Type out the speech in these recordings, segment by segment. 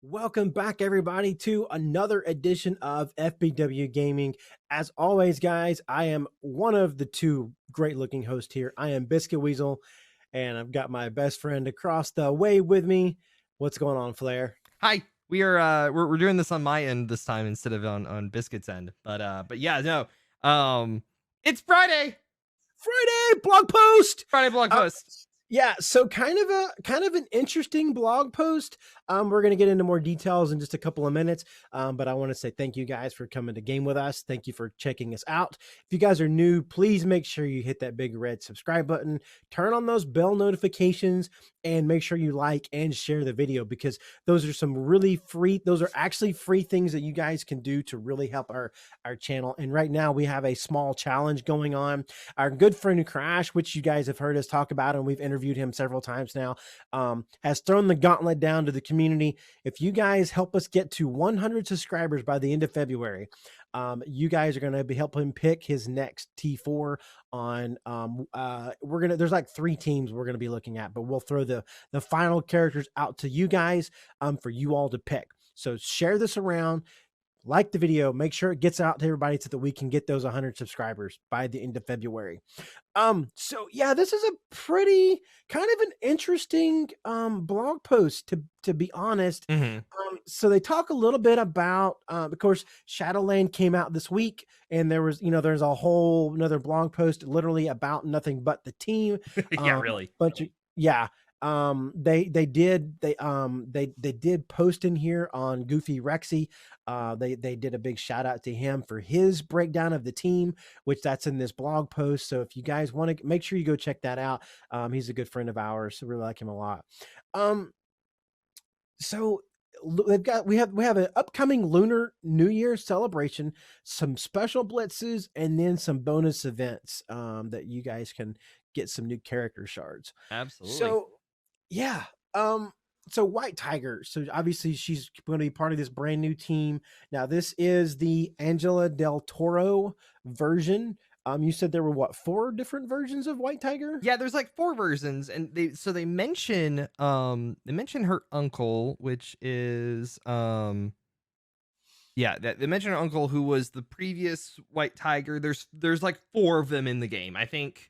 Welcome back, everybody, to another edition of FBW Gaming. As always, guys, I am one of the two great-looking hosts here. I am Biscuit Weasel, and I've got my best friend across the way with me. What's going on, Flair? Hi. We are we're doing this on my end this time instead of on Biscuit's end. But yeah, no. It's Friday. Friday blog post. Friday blog post. Yeah, so kind of an interesting blog post. We're going to get into more details in just a couple of minutes, but I want to say thank you guys for coming to game with us. Thank you for checking us out. If you guys are new, please make sure you hit that big red subscribe button, turn on those bell notifications, and make sure you like and share the video, because those are some really free, those are actually free things that you guys can do to really help our channel. And right now we have a small challenge going on. Our good friend Crash, which you guys have heard us talk about, and we've interviewed him several times now, has thrown the gauntlet down to the community. If you guys help us get to 100 subscribers by the end of February, you guys are going to be helping him pick his next T4 on, there's like 3 teams we're going to be looking at, but we'll throw the final characters out to you guys, for you all to pick. So share this around, like the video, make sure it gets out to everybody so that we can get those 100 subscribers by the end of February. So yeah, this is a pretty kind of an interesting blog post, to be honest. So they talk a little bit about, of course, Shadowland came out this week, and there was, there's a whole another blog post literally about nothing but the team. Yeah, really. They did post in here on Goofy Rexy. They did a big shout out to him for his breakdown of the team, which that's in this blog post. So if you guys want to, make sure you go check that out. He's a good friend of ours, so we really like him a lot. So we have an upcoming Lunar New Year celebration, some special blitzes, and then some bonus events that you guys can get some new character shards. Absolutely. So yeah. So White Tiger. So obviously she's going to be part of this brand new team. Now this is the Angela Del Toro version. You said there were 4 different versions of White Tiger? Yeah, there's like 4 versions, and they mention her uncle, which is they mention her uncle, who was the previous White Tiger. There's like 4 of them in the game. I think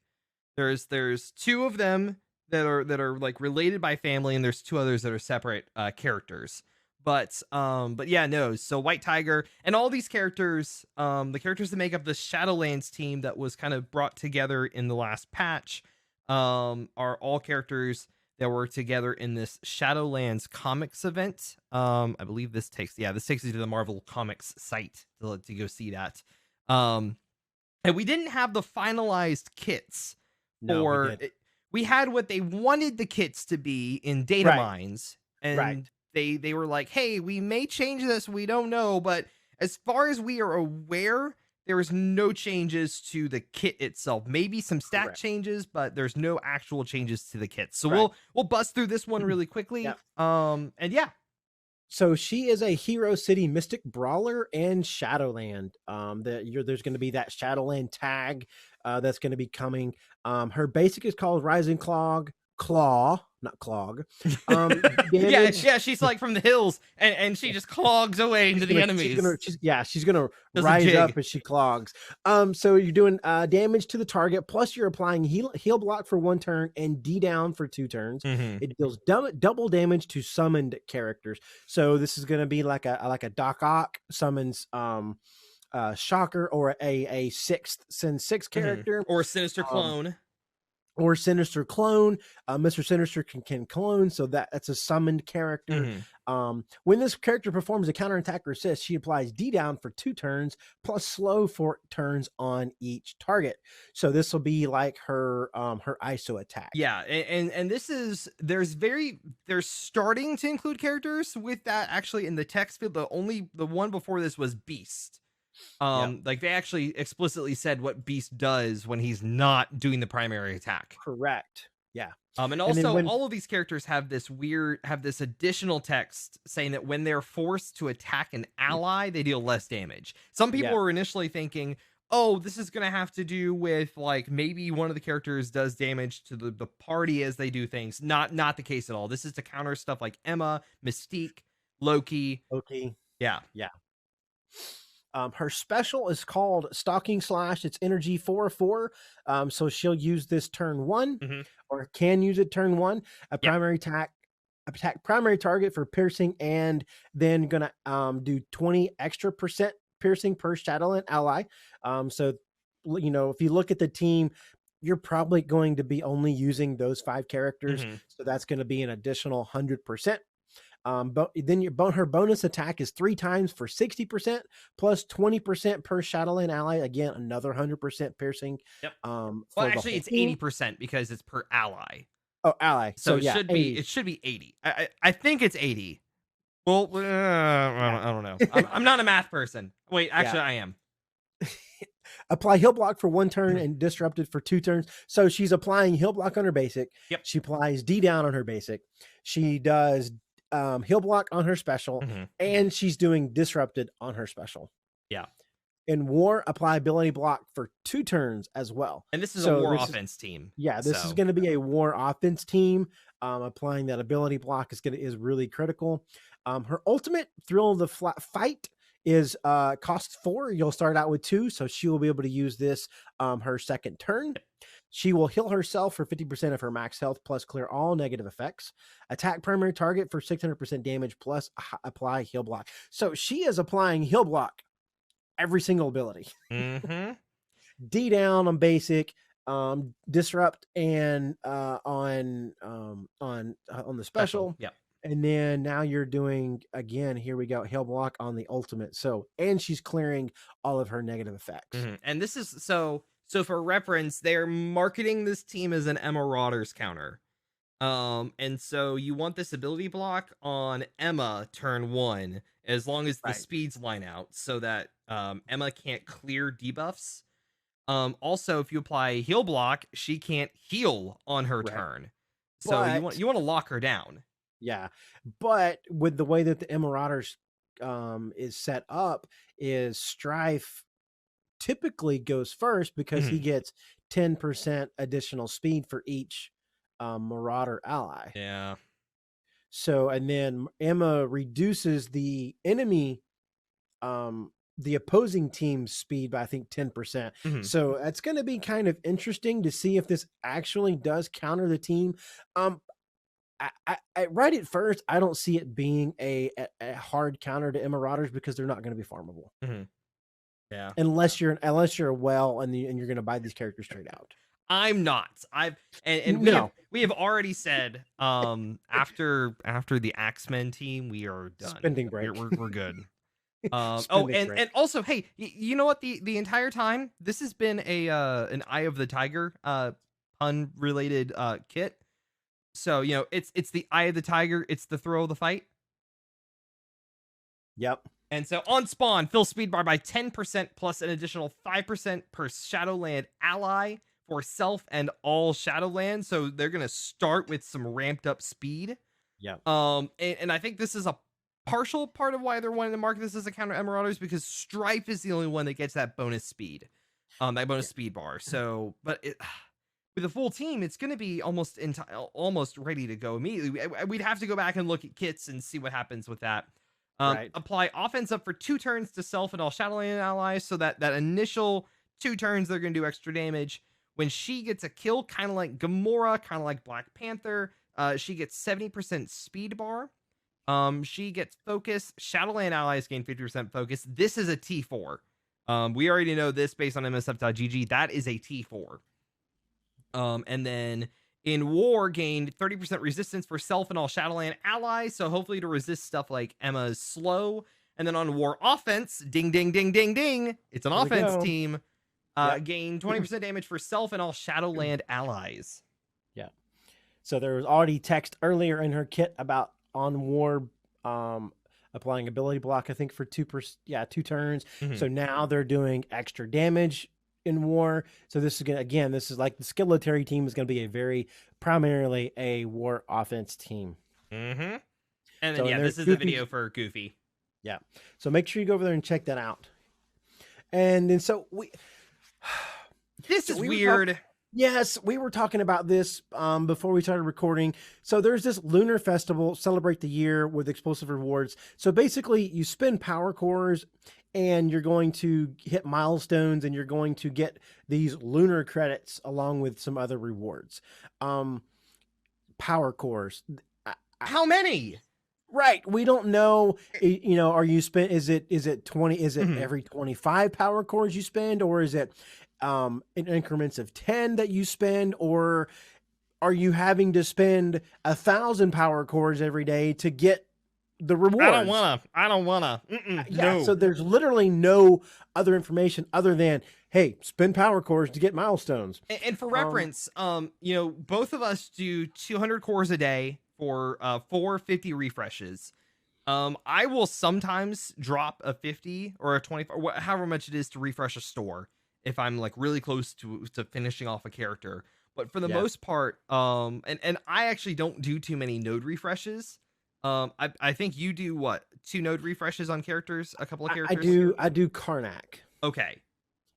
there's 2 of them that are like related by family, and there's 2 others that are separate characters. But yeah, no. So White Tiger and all these characters, the characters that make up the Shadowlands team that was kind of brought together in the last patch, are all characters that were together in this Shadowlands comics event. I believe this takes you to the Marvel Comics site to go see that. And we didn't have the finalized kits for. We had what they wanted the kits to be in data mines, and they were like, hey, we may change this, we don't know, but as far as we are aware, there is no changes to the kit itself. Maybe some stat changes, but there's no actual changes to the kit. So we'll bust through this one really quickly. And yeah. So she is a Hero City Mystic Brawler and Shadowland. There's going to be that Shadowland tag that's going to be coming. Her basic is called Rising Claw, not Clog. Yeah, she's like from the hills, and she just clogs away into the enemies. She's gonna rise up as she clogs. So you're doing damage to the target, plus you're applying heal block for 1 turn and D down for 2 turns. It deals double damage to summoned characters. So this is gonna be like a Doc Ock summons Shocker, or a 6th Sin 6 character, or Sinister Clone. Or Sinister Clone. Mr. Sinister can clone, so that's a summoned character. When this character performs a counterattack or assist, she applies D down for 2 turns, plus slow for turns on each target. So this will be like her ISO attack. Yeah, and this is they're starting to include characters with that actually in the text field. The one before this was Beast. Like they actually explicitly said what Beast does when he's not doing the primary attack. Correct. Yeah. And also all of these characters have this additional text saying that when they're forced to attack an ally, they deal less damage. Some people were initially thinking, oh, this is going to have to do with like maybe one of the characters does damage to the party as they do things. Not the case at all. This is to counter stuff like Emma, Mystique, Loki. Loki. Yeah. Yeah. Her special is called Stalking Slash. It's energy 4/4. So she'll use this turn one, Mm-hmm. or can use it turn one. A Yep. primary attack primary target for piercing, and then gonna do 20 extra percent piercing per Shadowland ally. So if you look at the team, you're probably going to be only using those 5 characters. Mm-hmm. So that's going to be an additional 100%. But then her bonus attack is 3 times for 60% plus 20% per Shadowland ally. Again, another 100% piercing. Yep. Well, For the actually, whole it's team. 80% because it's per ally. Oh, ally. So So it yeah, should be 80. 80. I think it's 80. Well, I don't know. I'm not a math person. Wait, Yeah. actually, I am. Apply heal block for 1 turn and disrupted for 2 turns. So she's applying heal block on her basic. Yep. She applies D down on her basic. She does heal block on her special, Mm-hmm. and she's doing disrupted on her special. Yeah. In war, apply ability block for 2 turns as well. And this is a war offense team. Yeah, this is going to be a war offense team. Applying that ability block is really critical. Her ultimate, Thrill of the Fight, is cost 4. You'll start out with 2, so she will be able to use this her second turn. She will heal herself for 50% of her max health plus clear all negative effects. Attack primary target for 600% damage plus apply heal block. So she is applying heal block every single ability. Mm-hmm. D down on basic, disrupt, and on the special. Yep. And then now you're doing, again, here we go, heal block on the ultimate. So, and she's clearing all of her negative effects. Mm-hmm. And this is so for reference, they're marketing this team as an Emma Marauders counter. And so you want this ability block on Emma turn 1, as long as the speeds line out, so that Emma can't clear debuffs. Also, if you apply heal block, she can't heal on her turn. So you want to lock her down. Yeah, but with the way that the Marauders is set up, is Strife typically goes first because he gets 10% additional speed for each Marauder ally. Yeah. So, and then Emma reduces the enemy, the opposing team's speed by, I think, 10%. So that's going to be kind of interesting to see if this actually does counter the team. Right at first, I don't see it being a hard counter to Marauders because they're not going to be farmable. Yeah, unless you're well and you're going to buy these characters straight out. I'm not. We have already said after the Axemen team, we are done. Spending break. We're good. And also, hey, you know what? The entire time this has been an Eye of the Tiger pun related kit. So it's the Eye of the Tiger. It's the Throw of the Fight. Yep. And so on spawn, fill speed bar by 10% plus an additional 5% per Shadowland ally for self and all Shadowlands. So they're gonna start with some ramped up speed. Yeah. And I think this is a partial part of why they're wanting to market this as a counter Marauders, because Strife is the only one that gets that bonus speed, that bonus speed bar. So, but with a full team, it's going to be almost ready to go immediately. We'd have to go back and look at kits and see what happens with that. Apply offense up for 2 turns to self and all Shadowland allies, so that initial 2 turns they're going to do extra damage. When she gets a kill, kind of like Gamora, kind of like Black Panther, she gets 70% speed bar. She gets focus. Shadowland allies gain 50% focus. This is a T4. We already know this based on MSF.GG. That is a T4. And then in war, gained 30% resistance for self and all Shadowland allies. So hopefully to resist stuff like Emma's slow. And then on war offense, ding, ding, ding, ding, ding. It's an offense team. Gain 20% damage for self and all Shadowland allies. Yeah. So there was already text earlier in her kit about on war applying ability block, I think, for 2 turns. So now they're doing extra damage in war. So this is gonna, this is like the Skeleton team is going to be a very primarily a war offense team. And then this is the video for Goofy. Yeah. So make sure you go over there and check that out. And then so this is weird. Yes, we were talking about this before we started recording. So there's this Lunar Festival, celebrate the year with explosive rewards. So basically, you spend power cores, and you're going to hit milestones, and you're going to get these lunar credits along with some other rewards. Um, Power cores. How many? Right. We don't know, you know, are you spend is it 20 is it Mhm. every 25 power cores you spend, or is it in increments of 10 that you spend, or are you having to spend 1,000 power cores every day to get the I don't rewards? wanna. I don't wanna. Yeah, so No. there's literally no other information other than, hey, spend power cores to get milestones. And for Um reference, you know, both of us do 200 cores a day for 450 refreshes. I will sometimes drop a 50 or a 25, however much it is to refresh a store if I'm like really close to finishing off a character. But for the yeah. most part, and I actually don't do too many node refreshes. I think you do what, 2 node refreshes on characters, a couple of characters. I do Karnak. Okay.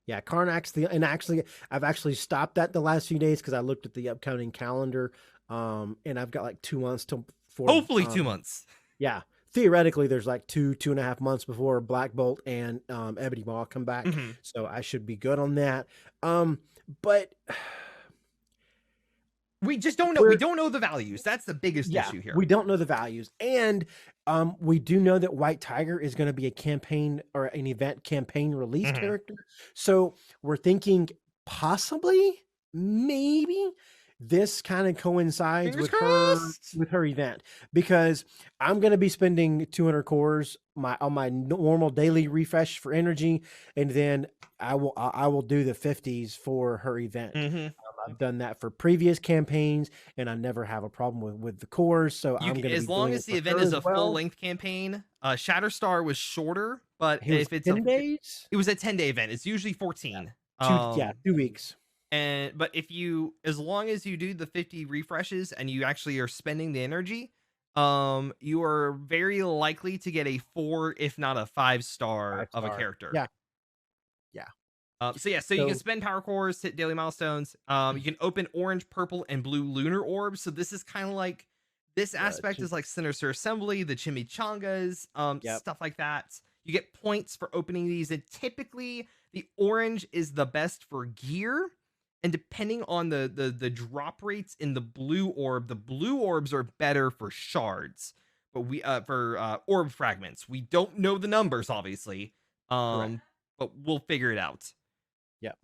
Yeah, Karnak's the and actually I've actually stopped that the last few days because I looked at the upcoming calendar, and I've got like 2 months till for Hopefully 2 months. yeah. Theoretically, there's like 2.5 months before Black Bolt and Ebony Maw come back, Mhm. so I should be good on that. But We just don't know. We we're don't know the values. That's the biggest yeah, issue here. we don't know the values, and we do know that White Tiger is going to be a campaign or an event campaign release Mhm. character. So we're thinking possibly, maybe this kind of coincides Fingers crossed. with her event, because I'm going to be spending 200 cores on my normal daily refresh for energy, and then I will do the 50s for her event. Mhm. I've done that for previous campaigns, and I never have a problem with the cores. So I'm going to be As long doing as it the for event her is as a full well. length campaign. Shatterstar was shorter, but He was if it's 10 days, it was a 10-day event. It's usually 14. 2 weeks. And but if you, as long as you do the 50 refreshes and you actually are spending the energy, you are very likely to get a 4, if not a 5 star Five of a star. character. Yeah, yeah. So yeah, so you can So spend power cores, hit daily milestones. You can open orange, purple, and blue lunar orbs. So this is kind of like, this aspect is like Sinister Assembly, the Chimichangas, yep, stuff like that. You get points for opening these, and typically the orange is the best for gear. And depending on the drop rates in the blue orbs are better for shards. But we for orb fragments, we don't know the numbers, obviously. correct. But we'll figure it out. Yep.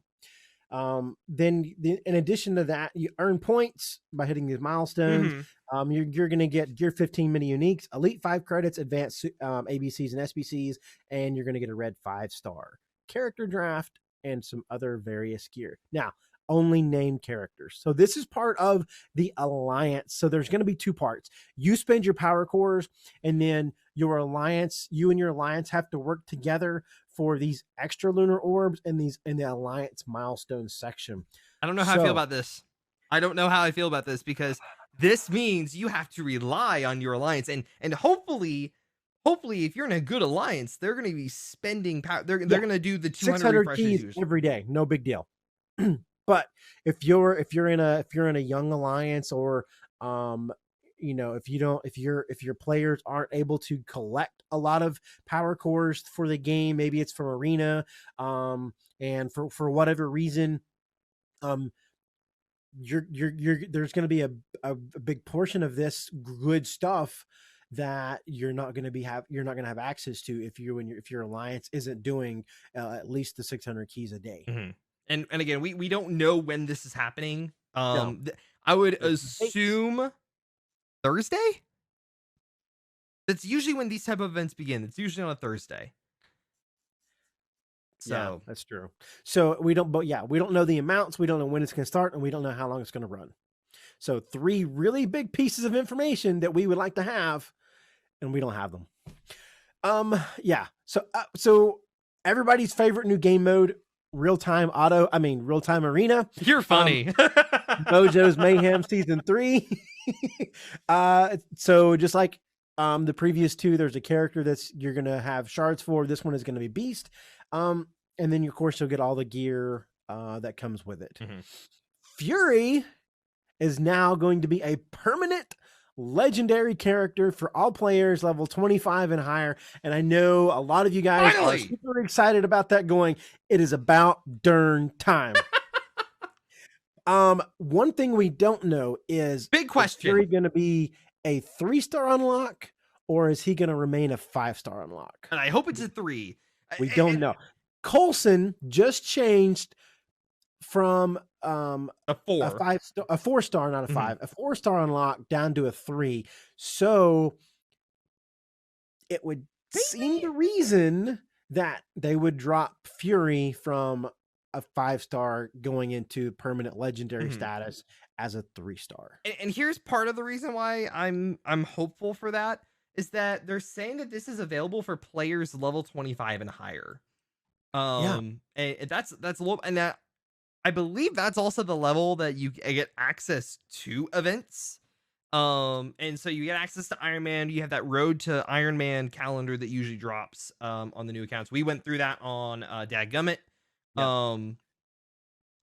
In addition to that, you earn points by hitting these milestones. Mhm. You're going to get Gear 15 mini uniques, Elite 5 credits, Advanced ABCs and SBCs, and you're going to get a red 5 star character draft and some other various gear. Now, only named characters. So this is part of the alliance. So there's going to be 2 parts. You spend your power cores, and then you and your alliance have to work together for these extra lunar orbs and these in the alliance milestone section. I don't know how I feel So about this. I don't know how I feel about this because this means you have to rely on your alliance, and hopefully if you're in a good alliance, they're going to be spending power. They're yeah, going to do the 200 600 refreshes keys usually. every day, no big deal. But if you're in a young alliance, or um if you don't if your players aren't able to collect a lot of power cores for the game, maybe it's from arena, and for whatever reason, um you're there's going to be a big portion of this good stuff that you're not going to have access to if your alliance isn't doing at least the 600 keys a day. Mhm. And again, we don't know when this is happening. No, I would there's dates. assume Thursday. That's usually when these type of events begin. It's usually on a Thursday. Yeah, So that's true. So we don't know the amounts, we don't know when it's going to start, and we don't know how long it's going to run. So 3 really big pieces of information that we would like to have, and we don't have them. Yeah. So everybody's favorite new game mode, real time arena. you're Um, funny. Mojo's Mayhem Season 3. So just like the previous 2, there's a character that's you're gonna have shards for. This one is gonna be Beast. And then of course you'll get all the gear that comes with it. Mhm. Fury is now going to be a permanent legendary character for all players level 25 and higher. And I know a lot of you guys are Finally! super excited about that going. It is about darn time. One thing we don't know is Big is question. Fury going to be a 3-star unlock or is he going to remain a 5-star unlock? And I hope it's a 3. We don't know. Coulson just changed from A 4. a 4-star, not a Mhm. 5, a 4-star unlock down to a 3. So it would seem the reason that they would drop Fury from a 5-star going into permanent legendary Mhm. status as a 3-star. And here's part of the reason why I'm hopeful for that is that they're saying that this is available for players level 25 and higher. Yeah. And that's low, and that I believe that's also the level that you get access to events. And so you get access to Iron Man. You have that Road to Iron Man calendar that usually drops on the new accounts. We went through that on Dadgummit. Yep.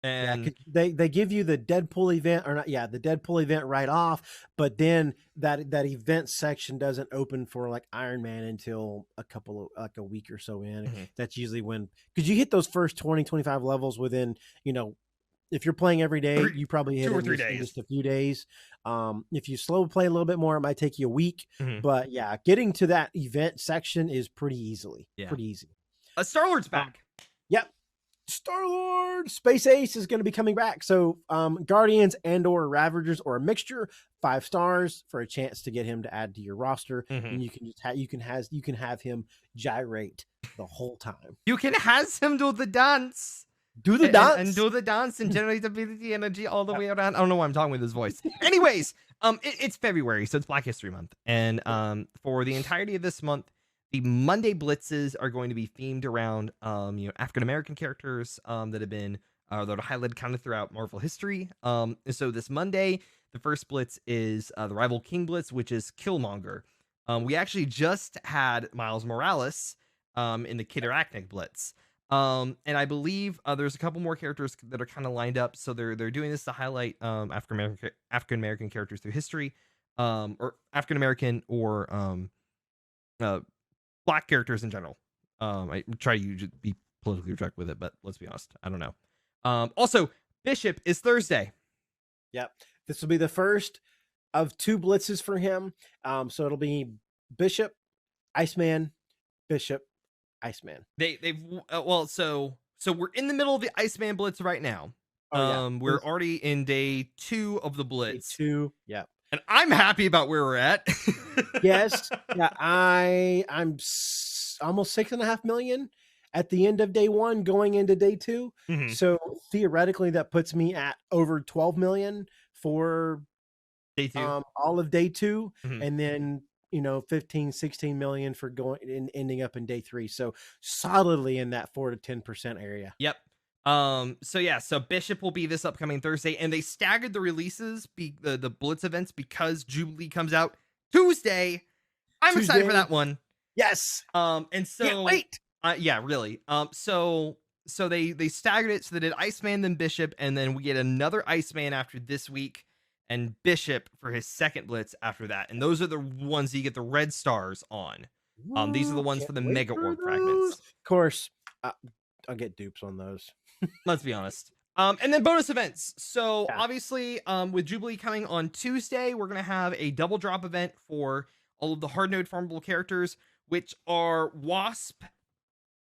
Yeah, And they give you the Deadpool event or not? Yeah, the Deadpool event right off, but then that event section doesn't open for like Iron Man until a couple of like a week or so in. Mhm. That's usually when because you hit those first 20-25 levels within if you're playing every day, you probably hit 2 it or 3 in days. just a few days. If you slow play a little bit more, it might take you a week. Mhm. But yeah, getting to that event section is pretty easy. Star-Lord's back. Yep. Star-Lord, Space Ace is going to be coming back. So Guardians and or Ravagers or a mixture, 5 stars for a chance to get him to add to your roster. Mhm. And you can just you can have him gyrate the whole time. You can has him do the dance. Do the dance. And do the dance and generate ability energy all the way around. I don't know why I'm talking with this voice. Anyways, it's February, so it's Black History Month. And for the entirety of this month, the Monday blitzes are going to be themed around African American characters that have been that are highlighted kind of throughout Marvel history. So this Monday, the first blitz is the Rival King Blitz, which is Killmonger. We actually just had Miles Morales in the Kid Arachnic Blitz. And I believe there's a couple more characters that are kind of lined up. So they're doing this to highlight African American characters through history, or African American or Black characters in general. I try to be politically correct with it, but let's be honest, I don't know. Also, Bishop is Thursday. Yep, this will be the first of 2 blitzes for him. So it'll be Bishop, Iceman, Bishop, Iceman. They've so we're in the middle of the Iceman blitz right now. We're already in day 2 of the blitz. Day 2, yeah. And I'm happy about where we're at. Yes, yeah. I'm almost 6.5 million at the end of day 1, going into day 2. Mhm. So theoretically, that puts me at over 12 million for Day 2, all of day 2, Mhm. and then 15, 16 million for going and ending up in day 3. So solidly in that 4 to 10% area. Yep. So Bishop will be this upcoming Thursday, and they staggered the releases, the Blitz events, because Jubilee comes out Tuesday. I'm excited for that one. Yes. And so Can't wait. Yeah, really. So they staggered it, so they did Iceman, then Bishop, and then we get another Iceman after this week, and Bishop for his second Blitz after that. And those are the ones you get the red stars on. These are the ones for the Mega Orb fragments. Of course, I'll get dupes on those. Let's be honest. And then bonus events. So Yeah. obviously, with Jubilee coming on Tuesday, we're gonna have a double drop event for all of the hard node farmable characters, which are Wasp,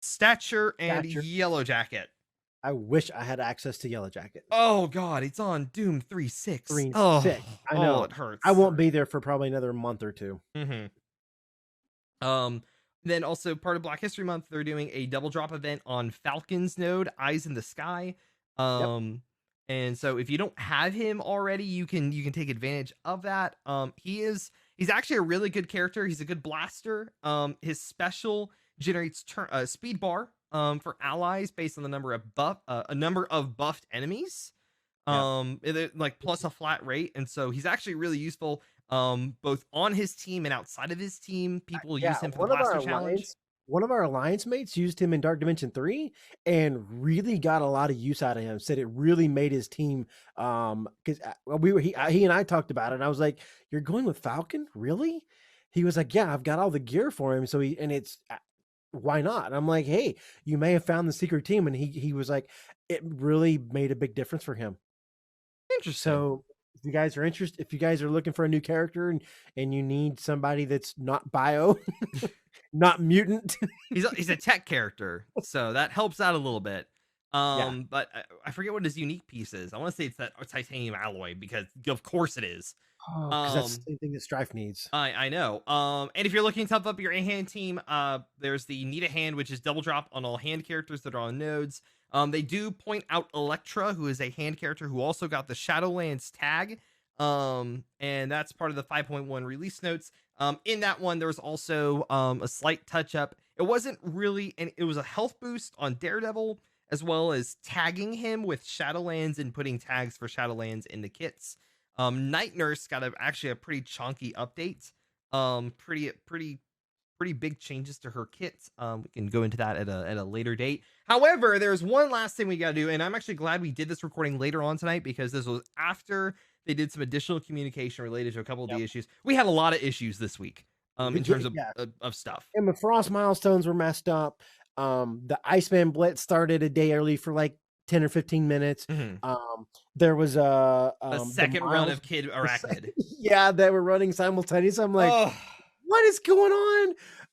Stature, and Yellow Jacket. I wish I had access to Yellow Jacket. Oh god, it's on Doom 3.6. 3.6. I know. it hurts. I won't be there for probably another month or 2. Then also part of Black History Month, they're doing a double drop event on Falcon's node, Eyes in the Sky. And so if you don't have him already, you can take advantage of that. He's actually a really good character. He's a good blaster. His special generates speed bar for allies based on the number of buffed enemies. Like plus a flat rate, and so he's actually really useful both on his team and outside of his team. People use him for the blaster challenge. one of our alliance mates used him in Dark Dimension 3 and really got a lot of use out of him. Said it really made his team cuz he and I talked about it and I was like, "You're going with Falcon? Really?" He was like, "Yeah, I've got all the gear for him." So he and it's why not? And I'm like, "Hey, you may have found the secret team." And he was like, "It really made a big difference for him." Interesting. So if you guys are looking for a new character and you need somebody that's not bio, not mutant, He's a tech character, so that helps out a little bit. yeah. But I forget what his unique piece is. I want to say it's that titanium alloy because of course it is. Oh, because that's the Um, same thing that Strife needs. I know. And if you're looking to top up your A hand team, there's the need a hand, which is double drop on all hand characters that are on nodes. They do point out Electra, who is a hand character who also got the Shadowlands tag. And that's part of the 5.1 release notes. In that one, there was also a slight touch up. It wasn't really, and it was a health boost on Daredevil, as well as tagging him with Shadowlands and putting tags for Shadowlands in the kits. Night Nurse got actually a pretty chunky update. Pretty big changes to her kit. We can go into that at a later date. However, there's one last thing we got to do, and I'm actually glad we did this recording later on tonight because this was after they did some additional communication related to a couple of Yep. the issues. We had a lot of issues this week, in terms Yeah, of stuff. and the frost milestones were messed up. The Iceman Blitz started a day early for like 10 or 15 minutes. Mhm. There was A the second run miles, of Kid Arachnid. yeah, that were running simultaneously. I'm like, Oh, what is going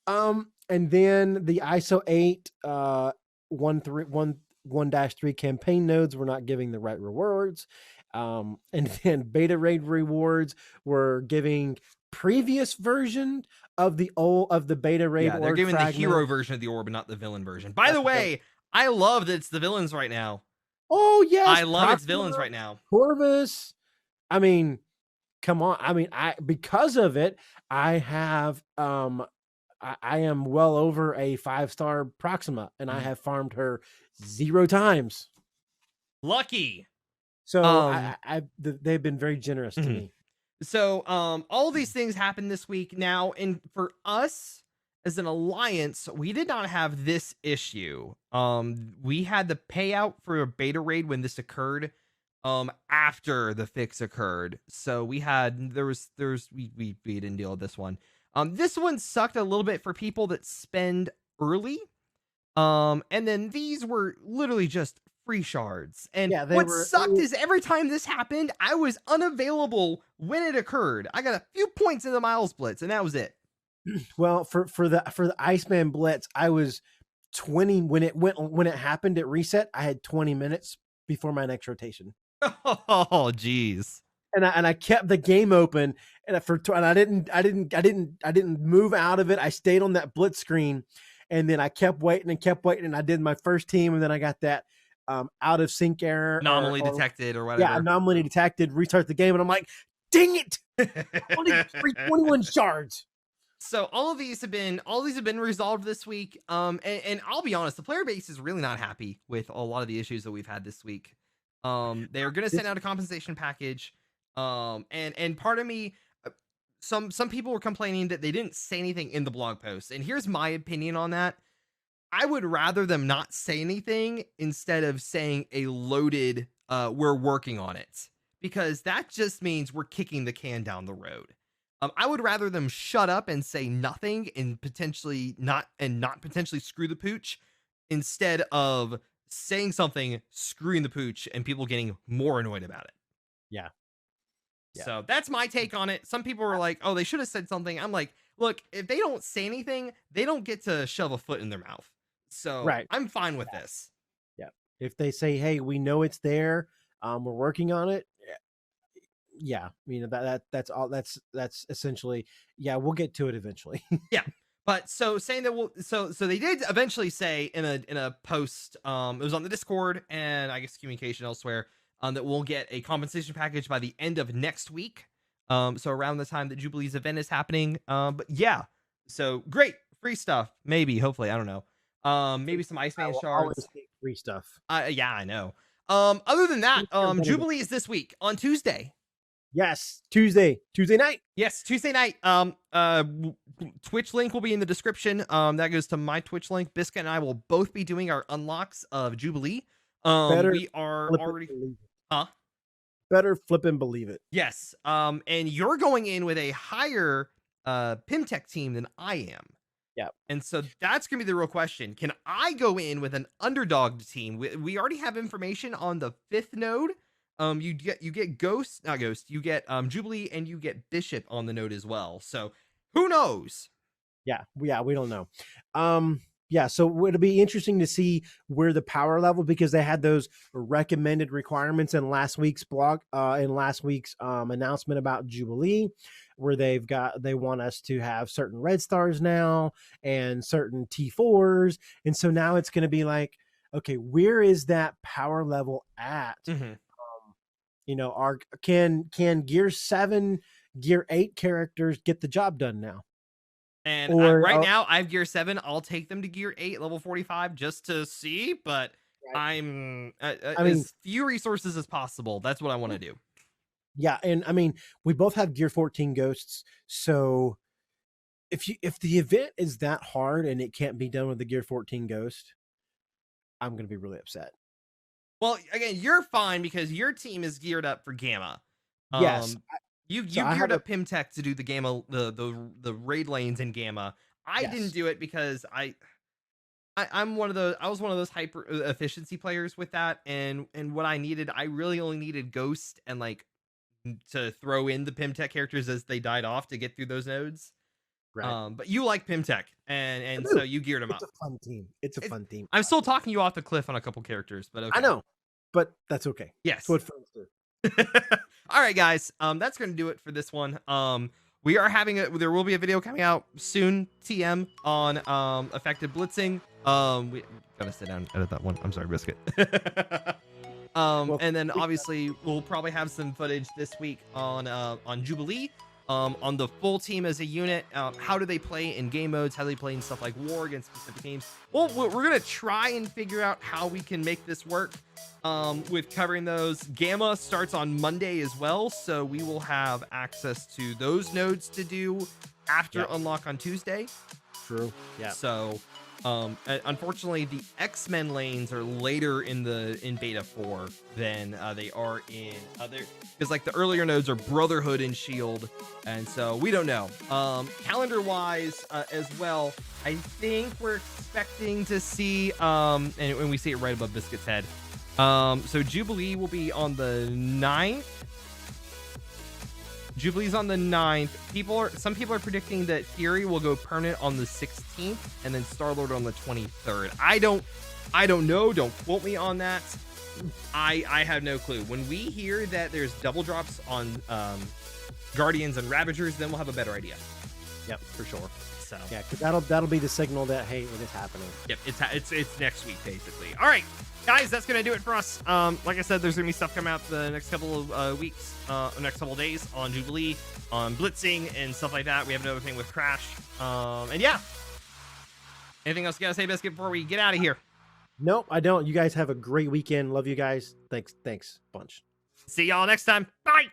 on? And then the ISO 8 1-3 campaign nodes were not giving the right rewards. And then beta raid rewards were giving previous version of the beta raid yeah, they're org giving the fragment. hero version of the orb, and not the villain version. By the way, I love that it's the villains right now. Oh yes, I love its villains right now. Corvus. I mean, come on. I mean, because of it, I have I am well over a 5-star Proxima, and I have farmed her 0 times. Lucky. So Um, they've been very generous to mhm. me. So all these things happened this week now, and for us as an alliance, we did not have this issue. We had the payout for a beta raid when this occurred, after the fix occurred. So we had we didn't deal with this one. This one sucked a little bit for people that spend early. And then these were literally just free shards. And Yeah, what sucked is every time this happened, I was unavailable when it occurred. I got a few points in the Miles Blitz, and that was it. well for the Iceman Blitz, I was 20 when it happened at reset. I had 20 minutes before my next rotation. Oh, geez. And I kept the game open and I didn't move out of it. I stayed on that blitz screen, and then I kept waiting and I did my first team, and then I got that out of sync error, Anomaly detected or yeah, whatever. anomaly detected. Restart the game, and I'm like, dang it! Only 21 shards. So all of these have been resolved this week. And I'll be honest, the player base is really not happy with a lot of the issues that we've had this week. They are going to send out a compensation package. And part of me, some people were complaining that they didn't say anything in the blog post. And here's my opinion on that. I would rather them not say anything instead of saying a loaded, we're working on it, because that just means we're kicking the can down the road. I would rather them shut up and say nothing and not potentially screw the pooch, instead of saying something, screwing the pooch, and people getting more annoyed about it. Yeah. Yeah. So that's my take on it. Some people were like, oh, they should have said something. I'm like, look, if they don't say anything, they don't get to shove a foot in their mouth. So Right. I'm fine with this. Yeah. If they say, hey, we know it's there, we're working on it. Yeah, that's all. That's essentially, yeah, we'll get to it eventually. Yeah. But so saying that so they did eventually say in a post, it was on the Discord and I guess communication elsewhere, that we'll get a compensation package by the end of next week. So around the time that Jubilee's event is happening. But yeah, so great free stuff. Maybe, hopefully, I don't know. Maybe some Iceman shards. Free stuff. Yeah, I know. Other than that, Jubilee is this week on Tuesday. Yes, Tuesday night. Yes, Tuesday night. Twitch link will be in the description. That goes to my Twitch link. Biscuit and I will both be doing our unlocks of Jubilee. Better We are flip and already, believe it. huh? Better flip and believe it. Yes. And you're going in with a higher Pimtech team than I am. Yeah. And so that's going to be the real question. Can I go in with an underdog team? We already have information on the 5th node. You get Ghost, not Ghost. You get Jubilee and you get Bishop on the node as well. So who knows? Yeah, we don't know. Yeah, so it'll be interesting to see where the power level, because they had those recommended requirements in last week's blog, in last week's announcement about Jubilee, where they want us to have certain red stars now and certain T4s, and so now it's going to be like, okay, where is that power level at? Mm-hmm. You know, can Gear 7, Gear 8 characters get the job done now? And Or right now, I have Gear 7. I'll take them to Gear 8, level 45, just to see. But right. I'm I mean, as few resources as possible. That's what I want to do. yeah, and I mean, we both have Gear 14 ghosts, so if the event is that hard and it can't be done with the Gear 14 ghost, I'm gonna be really upset. Well, again, you're fine because your team is geared up for Gamma. Yes, You so I geared have a up Pimtech to do the Gamma, the raid lanes in Gamma. I didn't yes, do it because I'm one of those. I was one of those hyper efficiency players with that, and what I needed, I really only needed Ghost and like to throw in the Pimtech characters as they died off to get through those nodes. right. But you like Pimtech, I and so do. you geared them It's up. a fun team. It's a It's, fun team. I'm still talking you off the cliff on a couple characters, but I okay. know, but that's okay. That's Yes. what friends do. All right, guys. That's going to do it for this one. We are having there will be a video coming out soon, TM, on effective blitzing. We gotta sit down and edit that one. I'm sorry, Biscuit. Well, And then obviously we'll probably have some footage this week on Jubilee. On the full team as a unit, how do they play in game modes? How do they play in stuff like war against specific games? Well, we're gonna try and figure out how we can make this work. With covering those. Gamma starts on Monday as well, so we will have access to those nodes to do after unlock on Tuesday. true. Yeah. So, unfortunately, the X-Men lanes are later in beta 4 than they are in other, because like the earlier nodes are Brotherhood and Shield, and so we don't know. Calendar wise as well, I think we're expecting to see and we see it right above Biscuit's head. So Jubilee will be on the 9th. Jubilee's on the 9th. Some people are predicting that Fury will go permanent on the 16th and then Star-Lord on the 23rd. I don't know. Don't quote me on that. I have no clue. When we hear that there's double drops on Guardians and Ravagers, then we'll have a better idea. Yep, for sure. So yeah, because that'll be the signal that, hey, it is happening. Yep, it's next week basically. All right, guys, that's gonna do it for us. Like I said, there's gonna be stuff coming out the next couple of weeks, next couple of days on Jubilee, on blitzing and stuff like that. We have another thing with Crash. And yeah, anything else you gotta say, Biscuit, before we get out of here? Nope, I don't. You guys have a great weekend. Love you guys. Thanks bunch. See y'all next time. Bye.